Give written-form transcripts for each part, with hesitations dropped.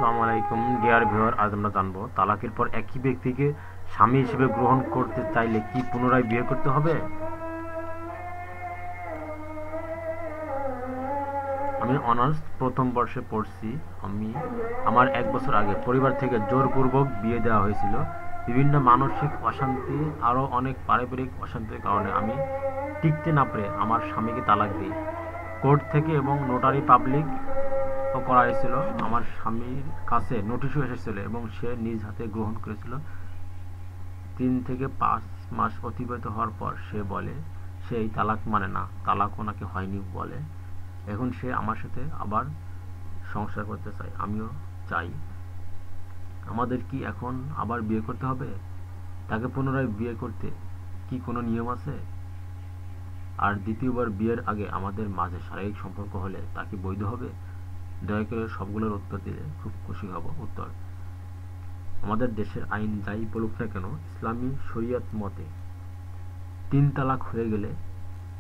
আসসালামু আলাইকুম dear viewer, আজ আমরা জানবো তালাকের পর একই ব্যক্তিকে স্বামী হিসেবে গ্রহণ করতে চাইলে কি পুনরায় বিয়ে করতে হবে। আমি অনার্স প্রথম বর্ষে পড়ছি। আমার 1 বছর আগে পরিবার থেকে জোরপূর্বক বিয়ে দেওয়া হয়েছিল। বিভিন্ন মানসিক অশান্তি আরও অনেক পারিবারিক অশান্তির কারণে আমি টিকতে না পেরে আমার স্বামীকে তালাক দিই। কোর্ট থেকে এবং নোটারি পাবলিক করা হয়েছিল। আমার স্বামীর কাছে নোটিশও এসেছিল এবং সে নিজ হাতে গ্রহণ করেছিল। 3 থেকে 5 মাস অতিবাহিত হওয়ার পর সে বলে সে এই তালাক মানে না, তালাক ওনাকে হয়নি বলে। এখন সে আমার সাথে আবার সংসার করতে চায়, আমিও চাই। আমাদের কি এখন আবার বিয়ে করতে হবে? তাকে পুনরায় বিয়ে করতে কি কোনো নিয়ম আছে? আর দ্বিতীয়বার বিয়ের আগে আমাদের মাঝে শারীরিক সম্পর্ক হলে তা কি বৈধ হবে? দয়া করে সবগুলোর উত্তর দিলে খুব খুশি হব। উত্তর: আমাদের দেশের আইন যাই বলুক না কেন, ইসলামী শরিয়ত মতে 3 তালাক হয়ে গেলে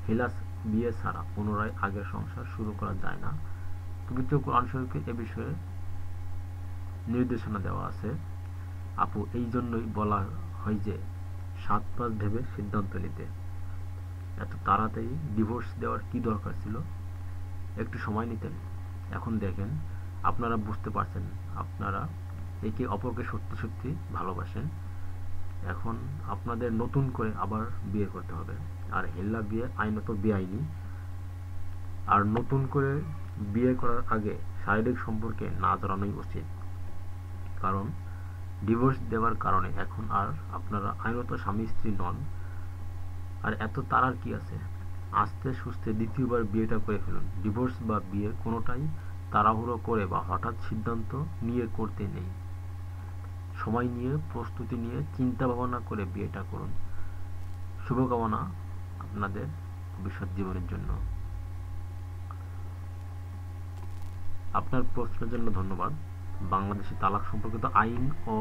হেলাস বিয়ে ছাড়া পুনরায় আগের সংসার শুরু করা যায় না। পবিত্র কোরআন শরীফে এ বিষয়ে নির্দেশনা দেওয়া আছে। আপু, এই জন্যই বলা হয় যে 7-5 ভেবে সিদ্ধান্ত নিতে। এত তাড়াতাড়ি ডিভোর্স দেওয়ার কি দরকার ছিল? একটু সময় নিতেন। এখন দেখেন, আপনারা বুঝতে পারছেন আপনারা একে অপরকে সত্যি সত্যি ভালোবাসেন। এখন আপনাদের নতুন করে আবার বিয়ে করতে হবে। আর হেল্লা বিয়ে আইনত বেআইনি। আর নতুন করে বিয়ে করার আগে শারীরিক সম্পর্কে না জড়ানোই উচিত, কারণ ডিভোর্স দেওয়ার কারণে এখন আর আপনারা আইনত স্বামী স্ত্রী নন। আর এত তাড়ার কি আছে? আস্তে সুস্তে দ্বিতীয়বার বিয়েটা করে ফেলুন। ডিভোর্স বা বিয়ে কোনোটাই তাড়াহুড়ো করে বা হঠাৎ সিদ্ধান্ত নিয়ে করতে নেই। সময় নিয়ে, প্রস্তুতি নিয়ে, চিন্তা ভাবনা করে বিয়েটা করুন। শুভকামনা আপনাদের ভবিষ্যৎ জীবনের জন্য। আপনার প্রশ্নের জন্য ধন্যবাদ। বাংলাদেশে তালাক সম্পর্কিত আইন ও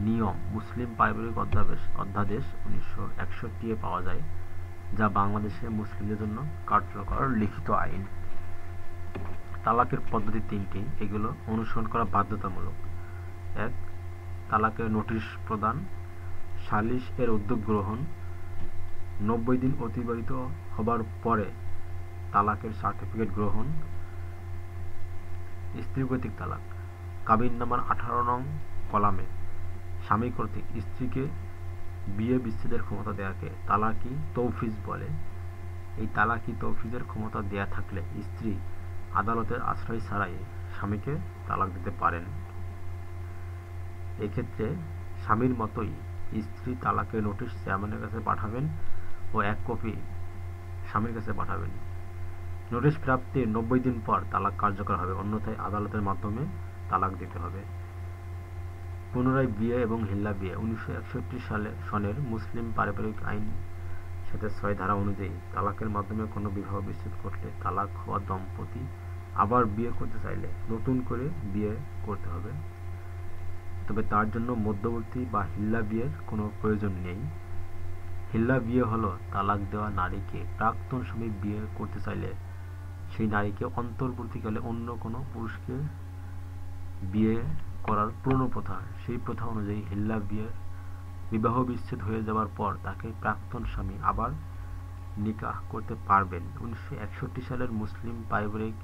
নিয়ম মুসলিম পারিবারিক অধ্যাদেশ 1961 পাওয়া যায়, যা বাংলাদেশে মুসলিমদের জন্য কার্যকর লিখিত আইন। তালাকের পদ্ধতি 3টি, এগুলো অনুসরণ করা বাধ্যতামূলক। 1. তালাকের নোটিশ প্রদান, সালিশ এর উদ্যোগ গ্রহণ, 90 দিন অতিবাহিত হবার পরে তালাকের সার্টিফিকেট গ্রহণ। স্ত্রীকৈতিক তালাক, কাবিননামার 18 নং কলামে স্বামী কর্তৃক স্ত্রীকে বিয়ে বিচ্ছেদের ক্ষমতা দেয়াকে তালাকি তৌফিজ বলে। এই তালাকি তৌফিজের ক্ষমতা দেয়া থাকলে স্ত্রী আদালতের আশ্রয় ছাড়াই স্বামীকে তালাক দিতে পারেন। এক্ষেত্রে স্বামীর মতোই স্ত্রী তালাকের নোটিশ চেয়ারম্যানের কাছে পাঠাবেন ও 1 কপি স্বামীর কাছে পাঠাবেন। নোটিশ প্রাপ্তির 90 দিন পর তালাক কার্যকর হবে, অন্যথায় আদালতের মাধ্যমে তালাক দিতে হবে। পুনরায় বিয়ে এবং হিল্লা বিয়ে 1961 সনের মুসলিম পারিবারিক আইন 6 ধারা অনুযায়ী তালাকের মাধ্যমে কোনো বিবাহ বিচ্ছেদ ঘটলে তালাক হওয়া দম্পতি আবার বিয়ে করতে চাইলে নতুন করে বিয়ে করতে হবে। তবে তার জন্য মধ্যবর্তী বা হিল্লা বিয়ের কোনো প্রয়োজন নেই। হিল্লা বিয়ে হলো তালাক দেওয়া নারীকে প্রাক্তন স্বামী বিয়ে করতে চাইলে সেই নারীকে অন্তর্বর্তীকালে অন্য কোনো পুরুষকে বিয়ে করার পুরনো প্রথা, সেই প্রথা অনুযায়ী হিল্লা বিয়ের বিবাহ বিচ্ছেদ হয়ে যাওয়ার পর তাকে প্রাক্তন স্বামী আবার নিকাহ করতে পারবেন। 1961 সালের মুসলিম পারিবারিক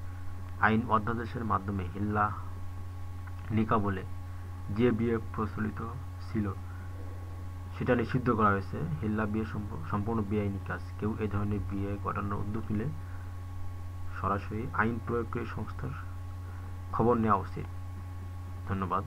আইন অধ্যাদেশের মাধ্যমে হিল্লা নিকাহ বলে যে বিয়ে প্রচলিত ছিল সেটা নিষিদ্ধ করা হয়েছে। হিল্লা বিয়ে সম্পূর্ণ বেআইনি কাজ। কেউ এ ধরনের বিয়ে ঘটানোর উদ্যোগ নিলে সরাসরি আইন প্রয়োগকারী সংস্থার খবর নেওয়া উচিত। ধন্যবাদ।